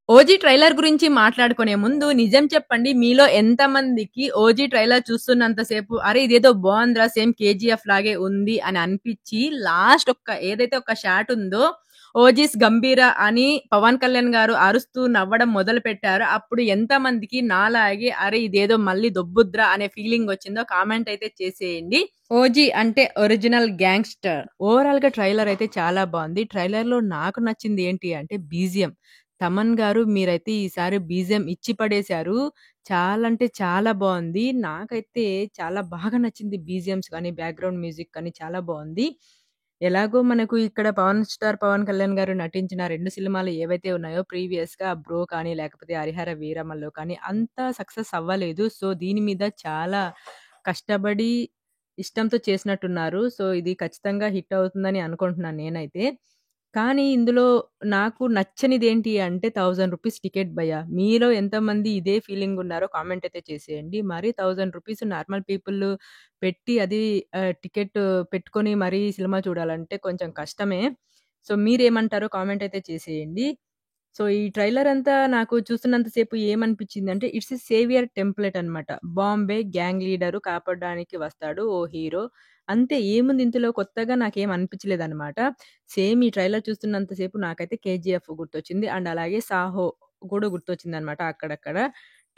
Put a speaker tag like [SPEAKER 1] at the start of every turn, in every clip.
[SPEAKER 1] 'OG' trailer గురించి మాట్లాడుకునే ముందు నిజం చెప్పండి. మీలో ఎంతమందికి 'ఓజీ' ట్రైలర్ చూస్తున్నంత సేపు అరే! ఇదేదో బావుందిరా సేమ్ 'కేజీఎఫ్' లాగే ఉంది అని అనిపిచ్చి లాస్ట్ ఏదైతే ఒక షాట్ ఉందో 'ఓజీస్ గంభీర' అని పవన్ కళ్యాణ్ గారు అరుస్తూ నవ్వడం మొదలుపెట్టారో అప్పుడు ఎంతమందికి నాలాగే అరే! ఇదేదో మళ్ళీ దొబ్బుద్రా అనే ఫీలింగ్ వచ్చిందో కామెంట్ అయితే చేసేయండి. 'ఓజీ' అంటే ఒరిజినల్ గ్యాంగ్‌స్టర్. ఓవరాల్‌గా ట్రైలర్ అయితే చాలా బావుంది. ట్రైలర్‌లో నాకు నచ్చింది ఏంటి అంటే బీజీఎం. తమన్ గారు మీరైతే ఈసారి బీజీఎం ఇచ్చి పడేశారు. చాలా అంటే చాలా బావుంది. నాకైతే చాలా బాగా నచ్చింది బీజీఎమ్స్ గాని, బ్యాక్‌గ్రౌండ్ మ్యూజిక్ కానీ చాలా బావుంది. ఎలాగో మనకు ఇక్కడ పవన్ కళ్యాణ్ గారు నటించిన 2 సినిమాలు ఏవైతే ఉన్నాయో ప్రీవియస్‌గా 'బ్రో' కానీ, లేకపోతే 'హరిహర వీరమల్లు' కానీ అంత సక్సెస్ అవ్వలేదు. సో, దీని మీద చాలా కష్టపడి ఇష్టంతో చేసినట్టున్నారు. సో, ఇది ఖచ్చితంగా హిట్ అవుతుందని అనుకుంటున్నాను నేనైతే. కానీ ఇందులో నాకు నచ్చనిదేంటి అంటే రూ. 1000 టికెట్ భయ్యా! మీలో ఎంతమంది ఇదే ఫీలింగ్ ఉన్నారో కామెంట్ అయితే చేసేయండి. మరి రూ. 1000 నార్మల్ పీపుల్ పెట్టి అది టికెట్ పెట్టుకొని మరీ సినిమా చూడాలంటే కొంచెం కష్టమే. సో, మీరేమంటారో కామెంట్ అయితే చేసేయండి. సో, ఈ ట్రైలర్ అంతా నాకు చూస్తున్నంత సేపు ఏమనిపించిందంటే ఇట్స్ ఎ సేవియర్ టెంప్లేట్ అన్నమాట. బాంబే గ్యాంగ్ లీడరు కాపాడడానికి వస్తాడు ఓ హీరో. అంతే ఏముంది ఇందులో కొత్తగా నాకేం అనిపించలేదన్నమాట. సేమ్ ఈ ట్రైలర్ చూస్తున్నంత సేపు నాకైతే 'కేజీఎఫ్' గుర్తొచ్చింది. అండ్ అలాగే 'సాహో' కూడా గుర్తొచ్చిందన్నమాట అక్కడక్కడ.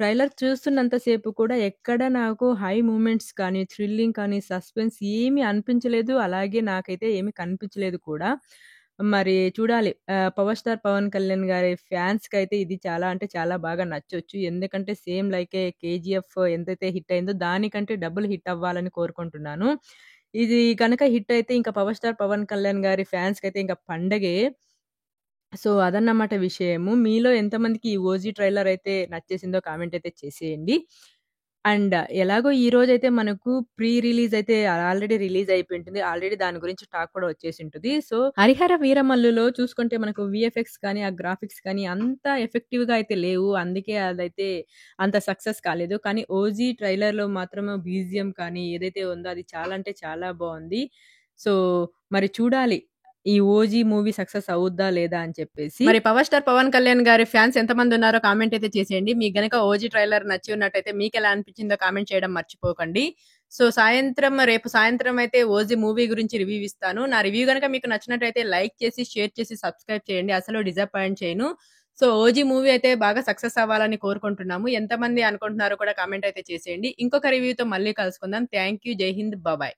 [SPEAKER 1] ట్రైలర్ చూస్తున్నంత సేపు కూడా ఎక్కడ నాకు హై మూవ్‌మెంట్స్ కానీ, థ్రిల్లింగ్ కానీ, సస్పెన్స్ ఏమి అనిపించలేదు. అలాగే నాకైతే ఏమి కనిపించలేదు కూడా. మరి చూడాలి. 'పవర్ స్టార్ పవన్ కళ్యాణ్' గారి ఫ్యాన్స్‌కైతే ఇది చాలా అంటే చాలా బాగా నచ్చొచ్చు. ఎందుకంటే సేమ్ లైకే 'కేజీఎఫ్' ఎంతైతే హిట్ అయిందో దానికంటే డబుల్ హిట్ అవ్వాలని కోరుకుంటున్నాను. ఇది గనక హిట్ అయితే ఇంక 'పవర్ స్టార్ పవన్ కళ్యాణ్' గారి ఫ్యాన్స్‌కైతే ఇంక పండగే. సో, అదన్నమాట విషయము. మీలో ఎంతమందికి ఈ 'ఓజీ' ట్రైలర్ అయితే నచ్చేసిందో కామెంట్ అయితే చేసేయండి. అండ్ ఎలాగో ఈరోజైతే మనకు ప్రీ రిలీజ్ అయితే ఆల్రెడీ రిలీజ్ అయిపోయుంటుంది. ఆల్రెడీ దాని గురించి టాక్ కూడా వచ్చేసుంటది. సో, 'హరిహర వీరమల్లులో' చూసుకుంటే మనకు వీఎఫ్ఎక్స్ కానీ, ఆ గ్రాఫిక్స్ కానీ అంత ఎఫెక్టివ్‌గా అయితే లేవు. అందుకే అదైతే అంత సక్సెస్ కాలేదు. కానీ 'ఓజీ' ట్రైలర్‌లో మాత్రం బీజీఎం కానీ ఏదైతే ఉందో అది చాలా అంటే చాలా బావుంది. సో, మరి చూడాలి. ఈ 'ఓజీ' మూవీ సక్సెస్ అవుద్దా? లేదా? అని చెప్పేసి. మరి 'పవర్ స్టార్ పవన్ కళ్యాణ్' గారి ఫ్యాన్స్ ఎంతమందున్నారో కామెంట్ అయితే చేసేయండి. మీకు గనక 'ఓజీ' ట్రైలర్ నచ్చి ఉన్నట్టయితే మీకెలా అనిపించిందో కామెంట్ చేయడం మర్చిపోకండి. సో, రేపు సాయంత్రం అయితే 'ఓజీ' మూవీ గురించి రివ్యూ ఇస్తాను. నా రివ్యూ గనక మీకు నచ్చినట్టయితే లైక్ చేసి, షేర్ చేసి, సబ్స్క్రైబ్ చేయండి. అసలు డిసప్పాయింట్ చేయను. సో, 'ఓజీ' మూవీ అయితే బాగా సక్సెస్ అవ్వాలని కోరుకుంటున్నాము. ఎంతమంది అనుకుంటున్నారో కూడా కామెంట్ అయితే చేసేయండి. ఇంకొక రివ్యూతో మళ్ళీ కలుసుకుందాం. Thank you. జై హింద్. బాయ్.